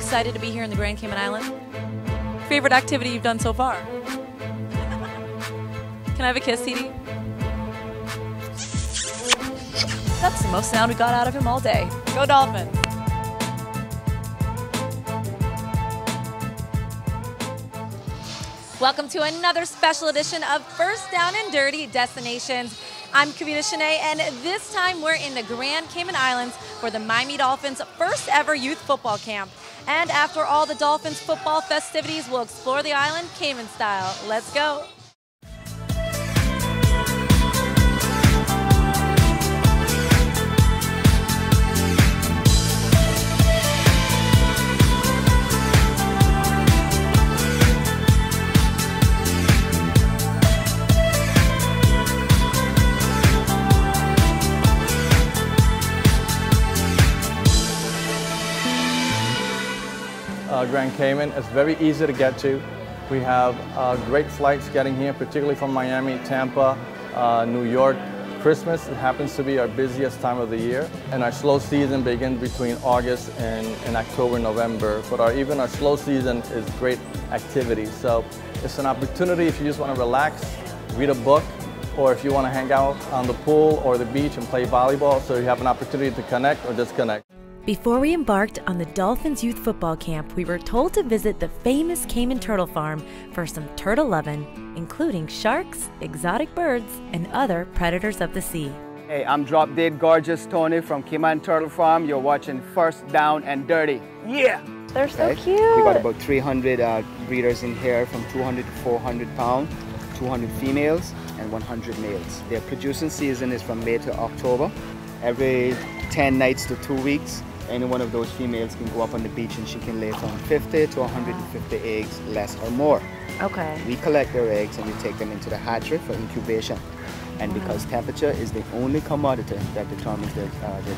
excited to be here in the Grand Cayman Islands? Favorite activity you've done so far? Can I have a kiss, TD? That's the most sound we got out of him all day. Go Dolphins! Welcome to another special edition of First Down and Dirty Destinations. I'm Kavita Channe, and this time we're in the Grand Cayman Islands for the Miami Dolphins' first ever youth football camp. And after all the Dolphins football festivities, we'll explore the island Cayman style. Let's go. Grand Cayman is very easy to get to. We have great flights getting here, particularly from Miami, Tampa, New York. Christmas happens to be our busiest time of the year, and our slow season begins between August and October, November. But even our slow season is great activity. So it's an opportunity if you just want to relax, read a book, or if you want to hang out on the pool or the beach and play volleyball, so you have an opportunity to connect or disconnect. Before we embarked on the Dolphins Youth Football Camp, we were told to visit the famous Cayman Turtle Farm for some turtle lovin', including sharks, exotic birds, and other predators of the sea. Hey, I'm Drop Dead Gorgeous Tony from Cayman Turtle Farm. You're watching First Down and Dirty. Yeah! They're so cute! We got about 300 breeders in here from 200 to 400 pounds, 200 females and 100 males. Their producing season is from May to October. Every 10 nights to 2 weeks, any one of those females can go up on the beach and she can lay from 50 to 150 eggs, less or more. Okay. We collect their eggs and we take them into the hatchery for incubation. And because temperature is the only commodity that determines their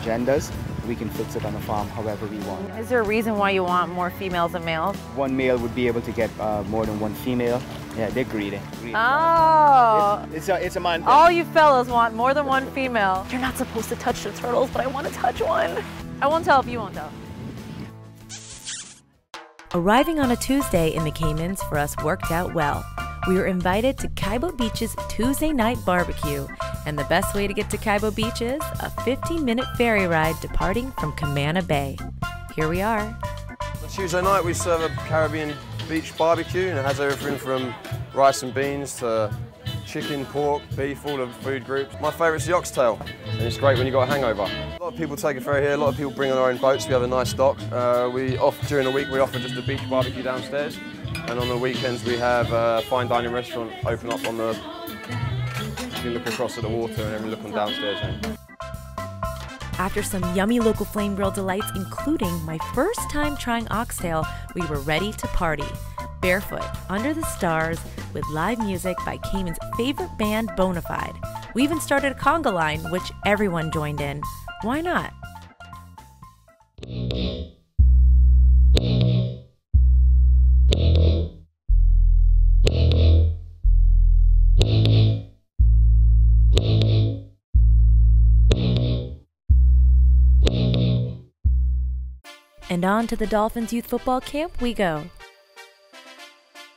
genders, we can fix it on the farm however we want. Is there a reason why you want more females than males? One male would be able to get more than one female. Yeah, they're greedy. Oh! It's a man thing. All you fellas want more than one female. You're not supposed to touch the turtles, but I want to touch one. I won't tell if you won't tell. Arriving on a Tuesday in the Caymans for us worked out well. We were invited to Caybo Beach's Tuesday night barbecue, and the best way to get to Caybo Beach is a 15-minute ferry ride departing from Camana Bay. Here we are. On Tuesday night we serve a Caribbean beach barbecue, and it has everything from rice and beans to chicken, pork, beef, all the food groups. My favourite's the oxtail, and it's great when you've got a hangover. A lot of people take a ferry here, a lot of people bring on their own boats. We have a nice dock. During the week we offer just a beach barbecue downstairs, and on the weekends we have a fine dining restaurant open up on the... You can look across at the water and then look on downstairs. After some yummy local flame grill delights, including my first time trying oxtail, we were ready to party. Barefoot, under the stars, with live music by Cayman's favorite band, Bonafide. We even started a conga line, which everyone joined in. Why not? And on to the Dolphins Youth Football Camp we go.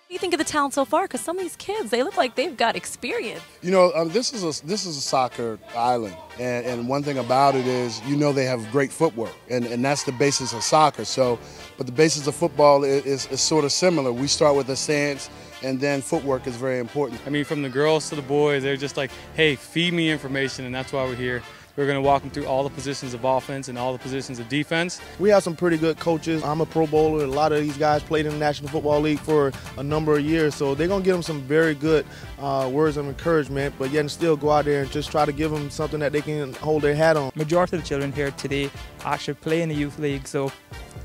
What do you think of the talent so far? Because some of these kids, they look like they've got experience. You know, this is a soccer island, and one thing about it is, you know, they have great footwork, and that's the basis of soccer. So, but the basis of football is sort of similar. We start with a stance, and then footwork is very important. I mean, from the girls to the boys, they're just like, hey, feed me information, and that's why we're here. We're going to walk them through all the positions of offense and all the positions of defense. We have some pretty good coaches. I'm a Pro Bowler. A lot of these guys played in the National Football League for a number of years, so they're going to give them some very good words of encouragement, but yet and still go out there and just try to give them something that they can hold their hat on. Majority of the children here today actually play in the youth league, so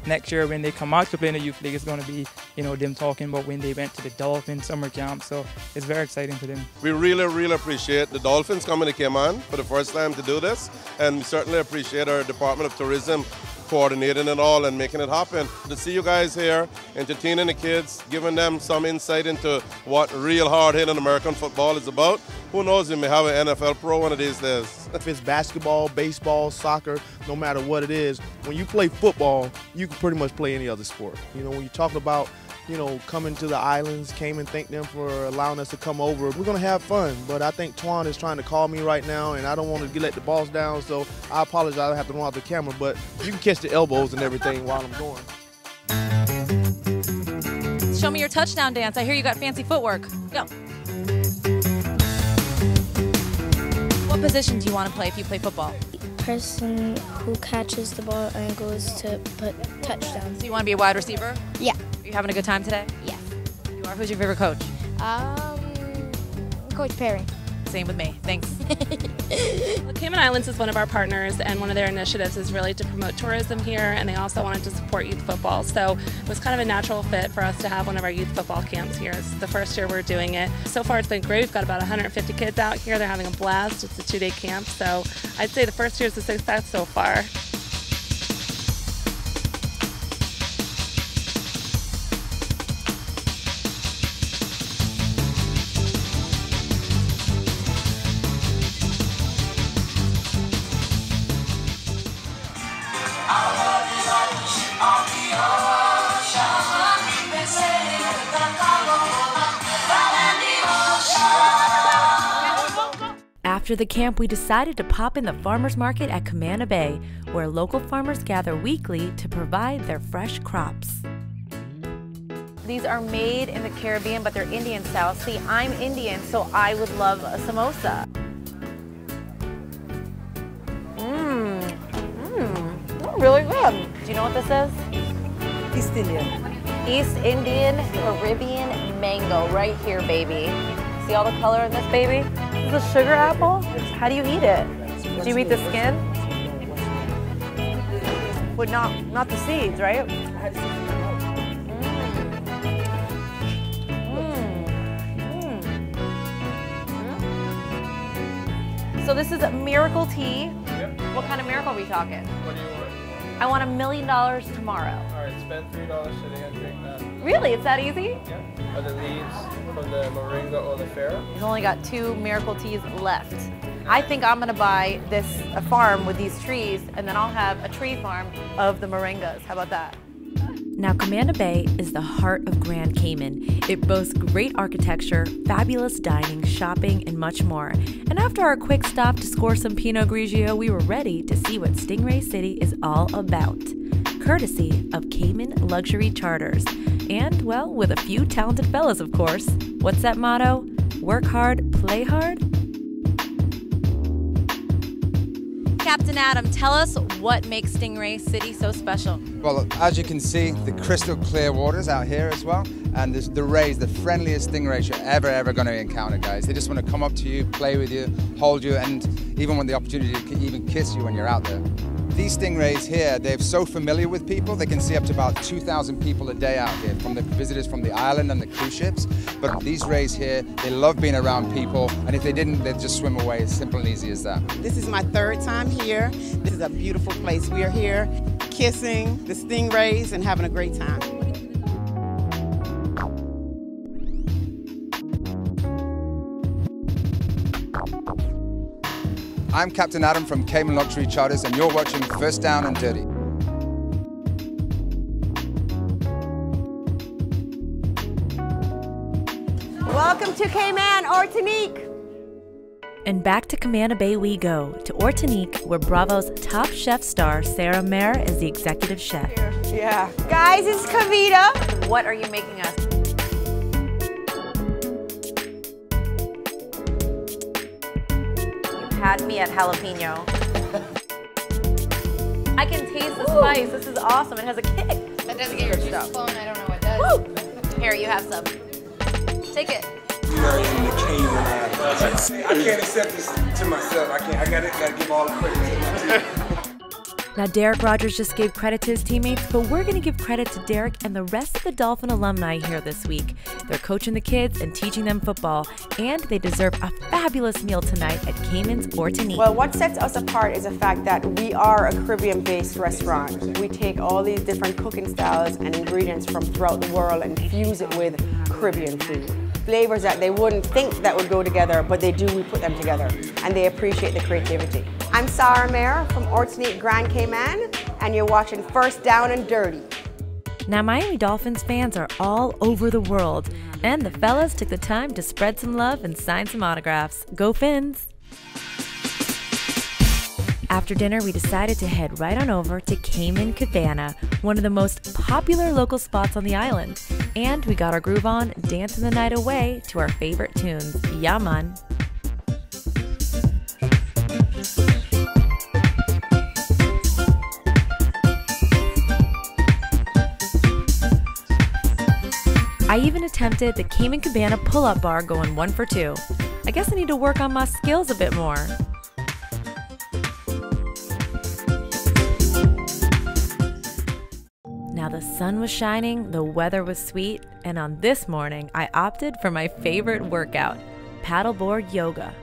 next year when they come out to play in the youth league, it's going to be, you know, them talking about when they went to the Dolphin summer camp, so it's very exciting for them. We really appreciate the Dolphins coming to Cayman for the first time to do this, and we certainly appreciate our Department of Tourism coordinating it all and making it happen. To see you guys here, entertaining the kids, giving them some insight into what real hard-hitting American football is about. Who knows, we may have an NFL pro one of these days. If it's basketball, baseball, soccer, no matter what it is, when you play football, you can pretty much play any other sport. You know, when you talk about, you know, coming to the islands, Cayman, thank them for allowing us to come over. We're going to have fun, but I think Twan is trying to call me right now, and I don't want to let the boss down, so I apologize. I have to run out the camera, but you can catch the elbows and everything while I'm going. Show me your touchdown dance. I hear you got fancy footwork. Go. What position do you want to play if you play football? Person who catches the ball and goes to put touchdown. So you want to be a wide receiver? Yeah. Are you having a good time today? Yeah. You are. Who's your favorite coach? Coach Perry. Same with me. Thanks. Well, Cayman Islands is one of our partners, and one of their initiatives is really to promote tourism here, and they also wanted to support youth football. So it was kind of a natural fit for us to have one of our youth football camps here. It's the first year we're doing it. So far it's been great. We've got about 150 kids out here. They're having a blast. It's a 2-day camp, so I'd say the first year is a success so far. After the camp, we decided to pop in the farmers market at Camana Bay, where local farmers gather weekly to provide their fresh crops. These are made in the Caribbean, but they're Indian style. See, I'm Indian, so I would love a samosa. Really good. Do you know what this is? East Indian. East Indian Caribbean mango right here, baby. See all the color in this, baby? This is a sugar apple? How do you eat it? Do you eat the skin? But not the seeds, right? So this is a miracle tea. Yep. What kind of miracle are we talking? What do you want? I want $1 million tomorrow. All right, spend $3 today and drink that. Really? It's that easy? Yeah. Are the leaves from the moringa or the farro? We've only got 2 miracle teas left. I think I'm gonna buy a farm with these trees, and then I'll have a tree farm of the moringas. How about that? Now, Camana Bay is the heart of Grand Cayman. It boasts great architecture, fabulous dining, shopping, and much more. And after our quick stop to score some Pinot Grigio, we were ready to see what Stingray City is all about. Courtesy of Cayman Luxury Charters. And, well, with a few talented fellas, of course. What's that motto? Work hard, play hard? Captain Adam, tell us what makes Stingray City so special. Well, as you can see, the crystal clear waters out here as well, and there's the rays, the friendliest stingrays you're ever going to encounter, guys. They just want to come up to you, play with you, hold you, and even want the opportunity to even kiss you when you're out there. These stingrays here, they're so familiar with people, they can see up to about 2,000 people a day out here, from the visitors from the island and the cruise ships. But these rays here, they love being around people, and if they didn't, they'd just swim away. It's simple and easy as that. This is my 3rd time here. This is a beautiful place. We are here kissing the stingrays and having a great time. I'm Captain Adam from Cayman Luxury Charters, and you're watching First Down and Dirty. Welcome to Cayman, Ortanique. And back to Camana Bay we go, to Ortanique, where Bravo's top chef star, Sarah Mayer, is the executive chef. Yeah. Guys, it's Kavita. What are you making us? You had me at jalapeno. I can taste the spice. This is awesome. It has a kick. That doesn't get your juice flowing. I don't know what does. Woo! Here, you have some. Take it. From the Cayman Islands. I can't accept this to myself. I gotta give all the credit to my team. Now, Derek Rogers just gave credit to his teammates, but we're going to give credit to Derek and the rest of the Dolphin alumni here this week. They're coaching the kids and teaching them football, and they deserve a fabulous meal tonight at Cayman's Ortonique. Well, what sets us apart is the fact that we are a Caribbean-based restaurant. We take all these different cooking styles and ingredients from throughout the world and fuse it with Caribbean food. Flavors that they wouldn't think that would go together, but they do, we put them together, and they appreciate the creativity. I'm Sarah Mayer from Ortonique Grand Cayman, and you're watching First Down and Dirty. Now, Miami Dolphins fans are all over the world, and the fellas took the time to spread some love and sign some autographs. Go Fins! After dinner, we decided to head right on over to Cayman Cabana, one of the most popular local spots on the island. And we got our groove on, dancing the night away to our favorite tunes. Yeah, man. I even attempted the Cayman Cabana pull-up bar going 1 for 2. I guess I need to work on my skills a bit more. Now the sun was shining, the weather was sweet, and on this morning I opted for my favorite workout, paddleboard yoga.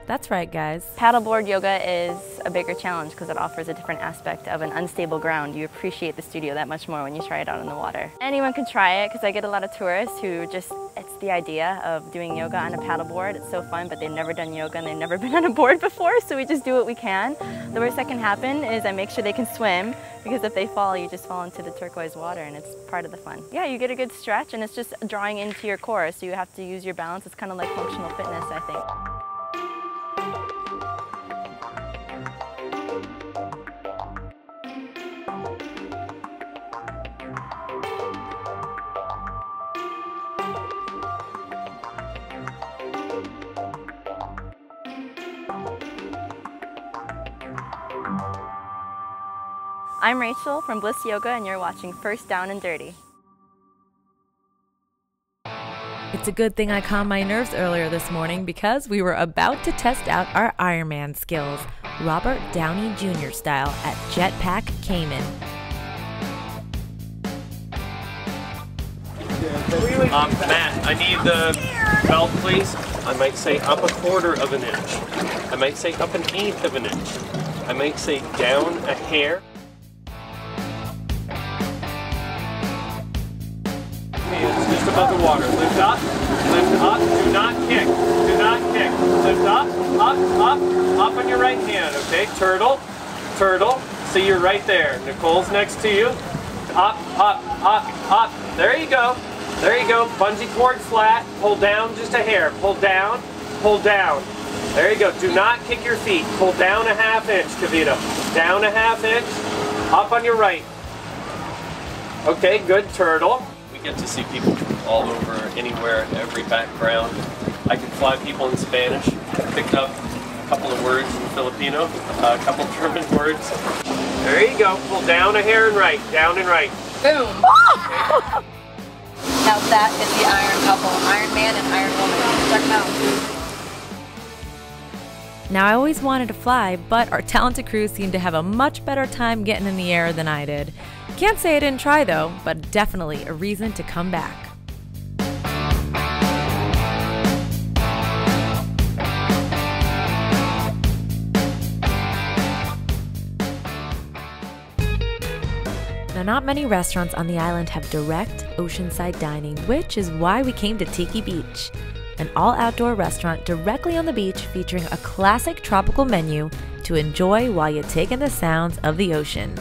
That's right, guys. Paddleboard yoga is a bigger challenge because it offers a different aspect of an unstable ground. You appreciate the studio that much more when you try it out in the water. Anyone can try it because I get a lot of tourists who just, it's the idea of doing yoga on a paddleboard. It's so fun, but they've never done yoga and they've never been on a board before, so we just do what we can. The worst that can happen is I make sure they can swim, because if they fall, you just fall into the turquoise water and it's part of the fun. Yeah, you get a good stretch and it's just drawing into your core, so you have to use your balance. It's kind of like functional fitness, I think. I'm Rachel from Bliss Yoga, and you're watching First Down and Dirty. It's a good thing I calmed my nerves earlier this morning because we were about to test out our Ironman skills, Robert Downey Jr. style at Jetpack, Cayman. Matt, I need the belt, please. I might say up 1/4 of an inch. I might say up 1/8 of an inch. I might say down a hair. Hands just above the water. Lift up, do not kick, do not kick. Lift up, up on your right hand, okay? Turtle, turtle, see you're right there. Nicole's next to you. Up, there you go. There you go, bungee cord flat, pull down just a hair, pull down, pull down. There you go, do not kick your feet. Pull down a 1/2 inch, Kavita. Down a 1/2 inch, up on your right. Okay, good, turtle. We get to see people from all over, anywhere, every background. I can fly people in Spanish, pick up a couple of words in Filipino, a couple German words. There you go, pull down a hair and right, down and right. Boom. Okay. Now that is the Iron couple, Iron Man and Iron Woman. Check them out. Now, I always wanted to fly, but our talented crew seemed to have a much better time getting in the air than I did. Can't say I didn't try though, but definitely a reason to come back. Now, not many restaurants on the island have direct oceanside dining, which is why we came to Tiki Beach, an all-outdoor restaurant directly on the beach featuring a classic tropical menu to enjoy while you take in the sounds of the ocean.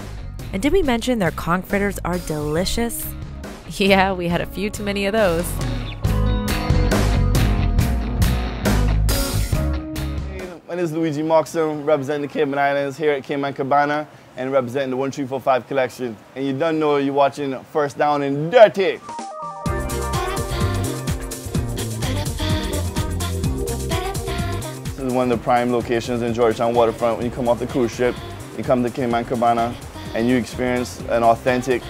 And did we mention their conch fritters are delicious? Yeah, we had a few too many of those. My name is Luigi Moxon, representing the Cayman Islands here at Cayman Cabana and representing the 1345 collection. And you don't know you're watching First Down and Dirty. This is one of the prime locations in Georgetown waterfront. When you come off the cruise ship, you come to Cayman Cabana and you experience an authentic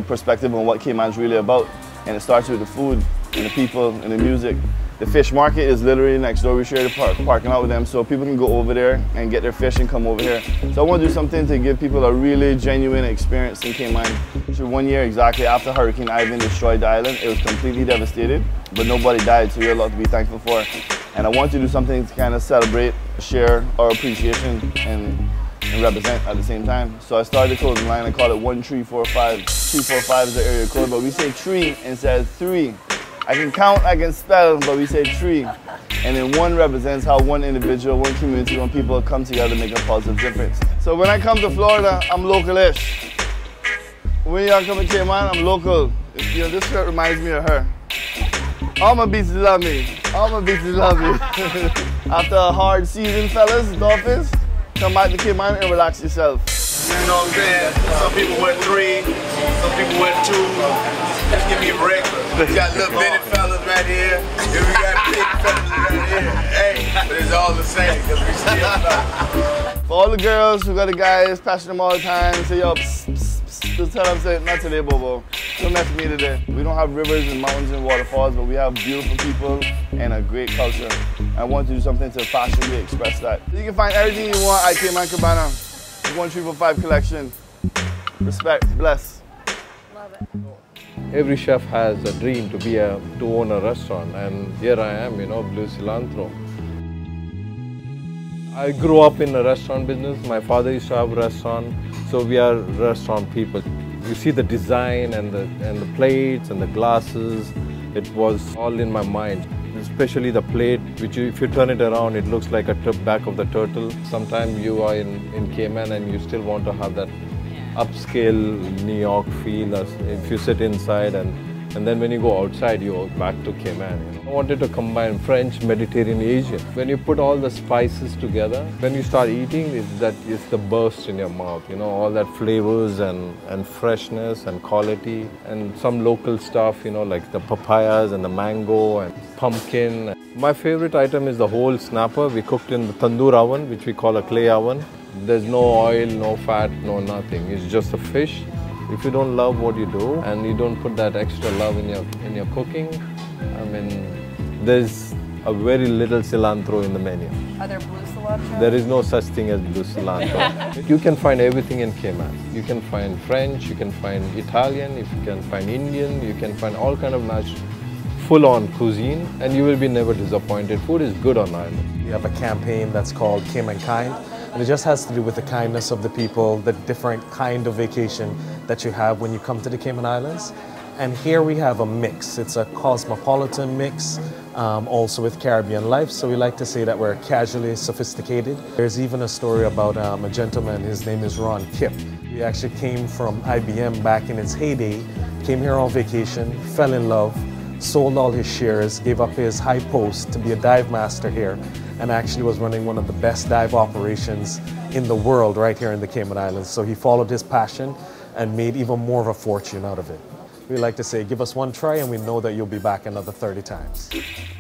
perspective on what Cayman's really about. And it starts with the food and the people and the music The fish market is literally next door. We share the parking lot with them, so people can go over there and get their fish and come over here. So I want to do something to give people a really genuine experience in Cayman. So 1 year exactly after Hurricane Ivan destroyed the island, it was completely devastated, but nobody died, so we have a lot to be thankful for. And I want to do something to kind of celebrate, share our appreciation, and represent at the same time. So I started the clothing line. I call it 1345. 245 is the area code, but we say tree instead of three. I can count, I can spell, but we say tree. And then one represents how one individual, one community, when people come together, make a positive difference. So when I come to Florida, I'm local-ish. When y'all come to Cayman, I'm local. You know, this shirt reminds me of her. All my beaches love me. All my beaches love me. After a hard season, fellas, Dolphins, come back to Cayman and relax yourself. You know what I'm saying? Some people wear 3, some people wear 2. Just give me a break. We got little bitty fellas right here, and we got big fellas right here. Hey, but it's all the same because we still love. For all the girls who got the guys passing them all the time, say yo, psst, psst, psst. Just tell them, say, not today, Bobo. Don't mess with me today. We don't have rivers and mountains and waterfalls, but we have beautiful people and a great culture. I want to do something to fashionably express that. You can find everything you want at Cayman Cabana. 1345 collection. Respect, bless. Love it. Every chef has a dream to own a restaurant, and here I am, you know, Blue Cilantro. I grew up in a restaurant business. My father used to have a restaurant, so we are restaurant people. You see the design and the plates and the glasses. It was all in my mind. Especially the plate, which if you turn it around, it looks like a back of the turtle. Sometimes you are in Cayman and you still want to have that upscale New York feel as if you sit inside, and then when you go outside, you go back to Cayman. You know? I wanted to combine French, Mediterranean, Asian. When you put all the spices together, when you start eating, it's the burst in your mouth. You know, all that flavors and freshness and quality, and some local stuff. You know, like the papayas and the mango and pumpkin. My favorite item is the whole snapper. We cooked in the tandoor oven, which we call a clay oven. There's no oil, no fat, no nothing. It's just a fish. If you don't love what you do and you don't put that extra love in your cooking, I mean, there's a very little cilantro in the menu. Are there blue cilantro? There is no such thing as blue cilantro. You can find everything in Cayman. You can find French, you can find Italian, you can find Indian, you can find all kind of nice full-on cuisine, and you will be never disappointed. Food is good on island. We have a campaign that's called Cayman Kind, and it just has to do with the kindness of the people, the different kind of vacation that you have when you come to the Cayman Islands. And here we have a mix. It's a cosmopolitan mix, also with Caribbean life. So we like to say that we're casually sophisticated. There's even a story about a gentleman, his name is Ron Kipp. He actually came from IBM back in its heyday, came here on vacation, fell in love, sold all his shares, gave up his high post to be a dive master here, and actually was running one of the best dive operations in the world right here in the Cayman Islands. So he followed his passion and made even more of a fortune out of it. We like to say, give us one try and we know that you'll be back another 30 times.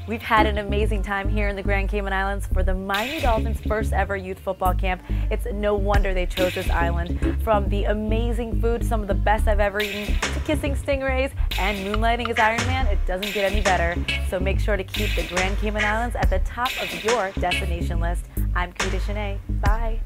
We've had an amazing time here in the Grand Cayman Islands for the Miami Dolphins' first ever youth football camp. It's no wonder they chose this island. From the amazing food, some of the best I've ever eaten, to kissing stingrays and moonlighting as Iron Man, it doesn't get any better. So make sure to keep the Grand Cayman Islands at the top of your destination list. I'm Kavita Channe. Bye.